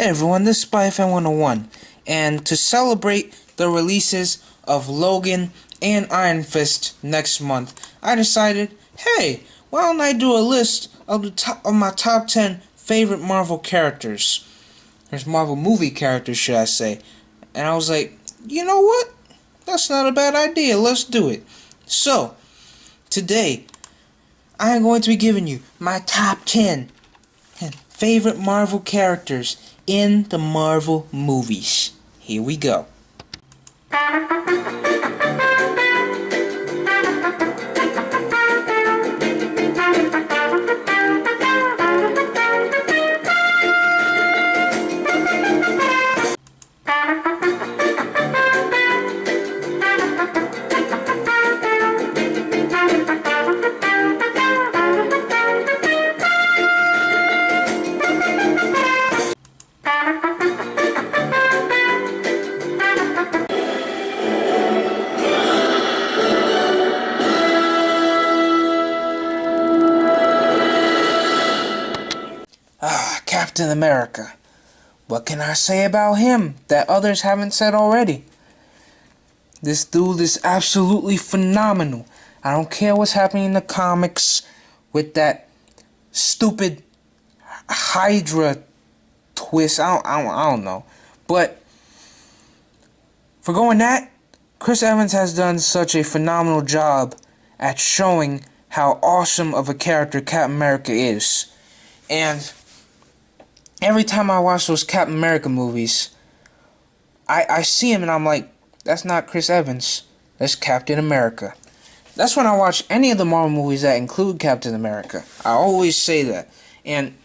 everyone, this is SpyFan 101, and to celebrate the releases of Logan and Iron Fist next month, I decided, hey, why don't I do a list of my top 10 favorite Marvel characters? There's Marvel movie characters, should I say. And I was like, you know what? That's not a bad idea. Let's do it. So, today, I am going to be giving you my top 10 favorite Marvel characters in the Marvel movies. Here we go. Captain America. What can I say about him that others haven't said already? This dude is absolutely phenomenal. I don't care what's happening in the comics with that stupid Hydra twist. I don't know. But for going that, Chris Evans has done such a phenomenal job at showing how awesome of a character Captain America is. And every time I watch those Captain America movies, I see him and I'm like, that's not Chris Evans, that's Captain America. That's when I watch any of the Marvel movies that include Captain America. I always say that. And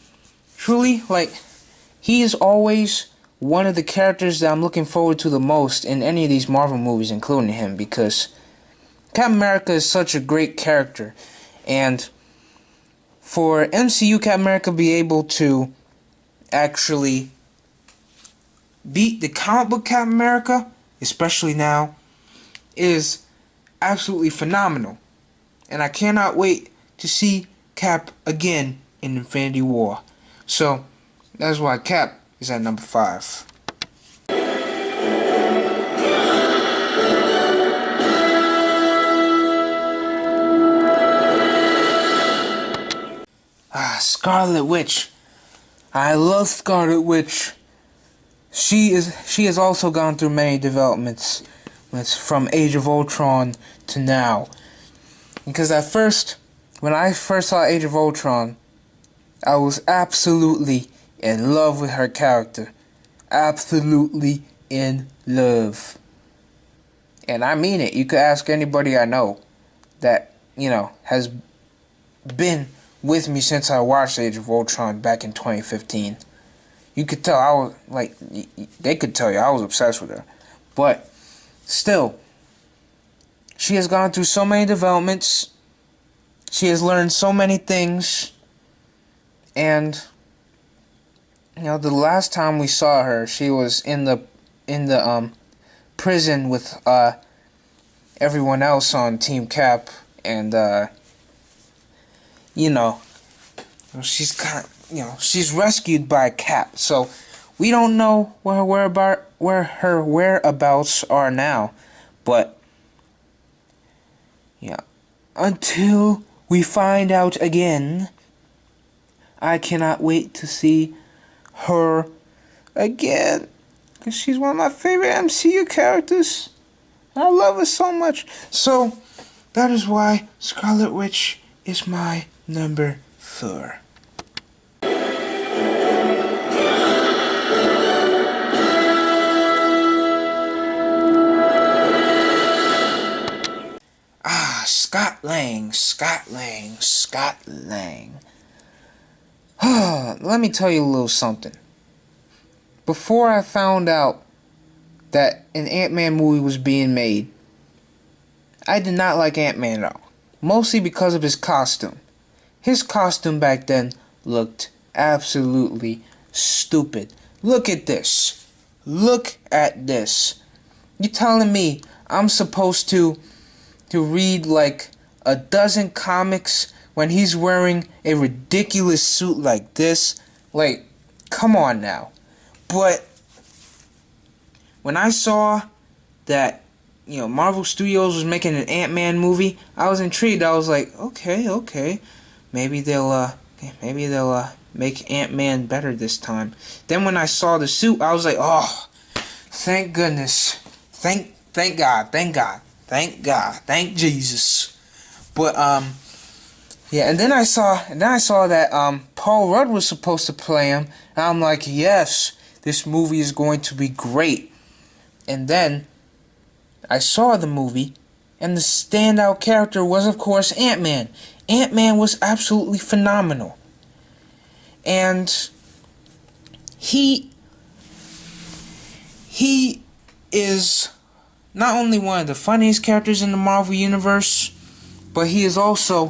truly, he is always one of the characters that I'm looking forward to the most in any of these Marvel movies, including him, because Captain America is such a great character. And for MCU Captain America to be able to actually beat the comic book Captain America, especially now, is absolutely phenomenal. And I cannot wait to see Cap again in Infinity War. So, that's why Cap is at number 5. Scarlet Witch. I love Scarlet Witch. She has also gone through many developments. It's from Age of Ultron to now. Because at first, when I first saw Age of Ultron, I was absolutely in love with her character. Absolutely in love. And I mean it. You could ask anybody I know that, has been with me since I watched Age of Ultron back in 2015. You could tell I was, they could tell you I was obsessed with her. But, still, she has gone through so many developments. She has learned so many things. And, the last time we saw her, she was in the prison with, everyone else on Team Cap. And, she's she's rescued by Cap, so we don't know where her whereabouts are now, but until we find out again, I cannot wait to see her again, because she's one of my favorite MCU characters. I love her so much. So that is why Scarlet Witch is my number 4. Scott Lang. Let me tell you a little something. Before I found out that an Ant-Man movie was being made, I did not like Ant-Man at all. Mostly because of his costume. His costume back then looked absolutely stupid. Look at this. Look at this. You telling me I'm supposed to read like a dozen comics when he's wearing a ridiculous suit like this? Like, come on now. But when I saw that, Marvel Studios was making an Ant-Man movie, I was intrigued. I was like, okay, maybe they'll make Ant-Man better this time. Then when I saw the suit, I was like, oh, thank goodness, thank God, thank Jesus. But yeah, and then I saw that Paul Rudd was supposed to play him, and I'm like, yes, this movie is going to be great. And then I saw the movie, and the standout character was, of course, Ant-Man. Ant-Man was absolutely phenomenal. And he is not only one of the funniest characters in the Marvel Universe, but he is also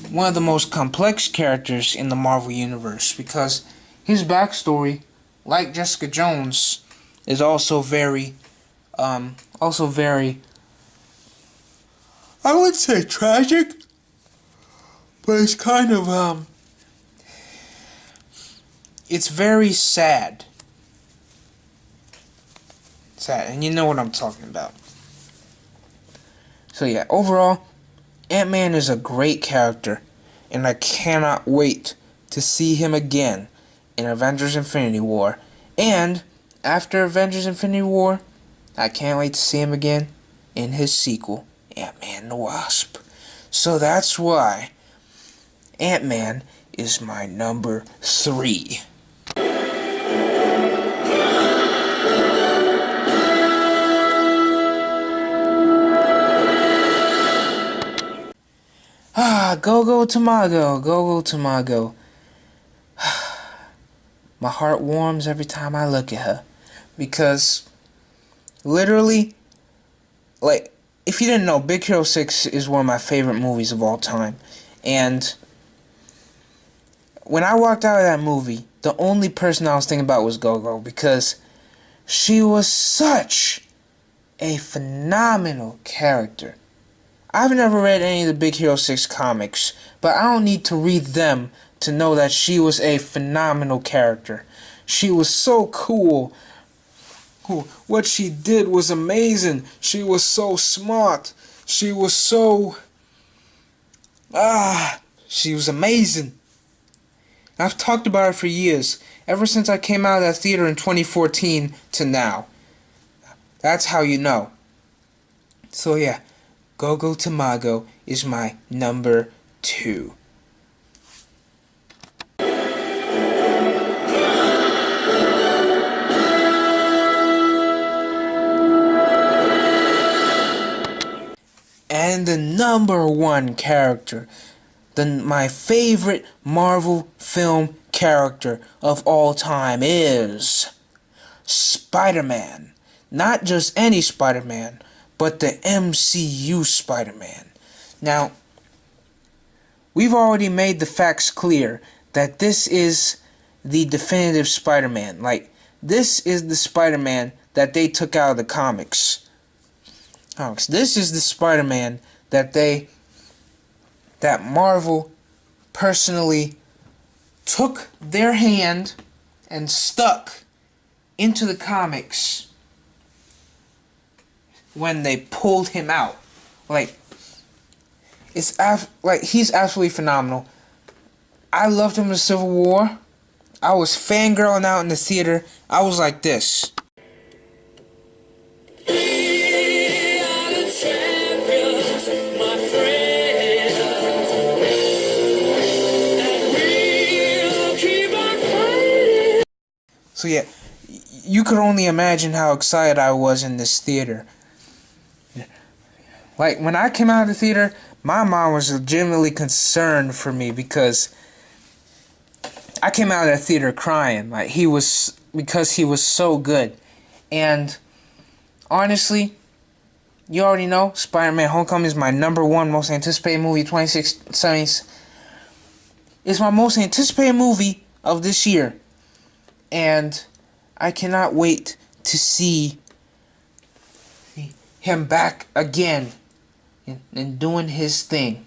one of the most complex characters in the Marvel Universe, because his backstory, like Jessica Jones, is also very, I wouldn't say tragic, but it's kind of, it's very sad. And you know what I'm talking about. So yeah, overall, Ant-Man is a great character, and I cannot wait to see him again in Avengers Infinity War. And after Avengers Infinity War, I can't wait to see him again in his sequel, Ant-Man and the Wasp. So that's why Ant-Man is my number 3. Go Tamago. My heart warms every time I look at her. Because, literally, like, if you didn't know, Big Hero 6 is one of my favorite movies of all time. And when I walked out of that movie, the only person I was thinking about was Go-Go. Because she was such a phenomenal character. I've never read any of the Big Hero 6 comics, but I don't need to read them to know that she was a phenomenal character. She was so cool. What she did was amazing. She was so smart. She was so... she was amazing. I've talked about her for years, ever since I came out of that theater in 2014 to now. That's how you know. So yeah. Go Tamago is my number 2. And the number 1 character, my favorite Marvel film character of all time is Spider-Man. Not just any Spider-Man, but the MCU Spider-Man. Now, we've already made the facts clear that this is the definitive Spider-Man. Like, this is the Spider-Man that they took out of the comics. This is the Spider-Man that Marvel personally took their hand and stuck into the comics when they pulled him out. Like, he's absolutely phenomenal. I loved him in Civil War. I was fangirling out in the theater. I was like this. So yeah, you could only imagine how excited I was in this theater. Like, when I came out of the theater, my mom was legitimately concerned for me, because I came out of the theater crying. Because he was so good. And honestly, you already know, Spider-Man Homecoming is my number 1 most anticipated movie of 2016. It's my most anticipated movie of this year. And I cannot wait to see him back again and doing his thing.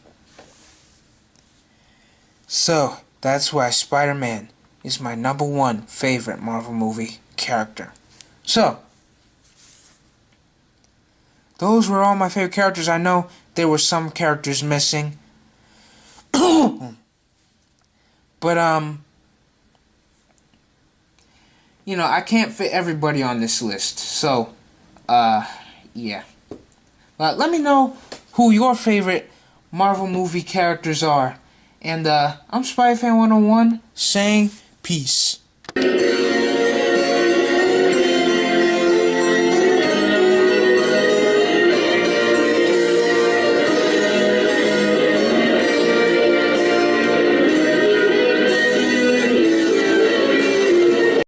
So, that's why Spider-Man is my number 1 favorite Marvel movie. character. So, those were all my favorite characters. I know there were some characters missing. But, you know, I can't fit everybody on this list. So, yeah. Let me know who your favorite Marvel movie characters are. And, I'm SpyFan101 saying peace.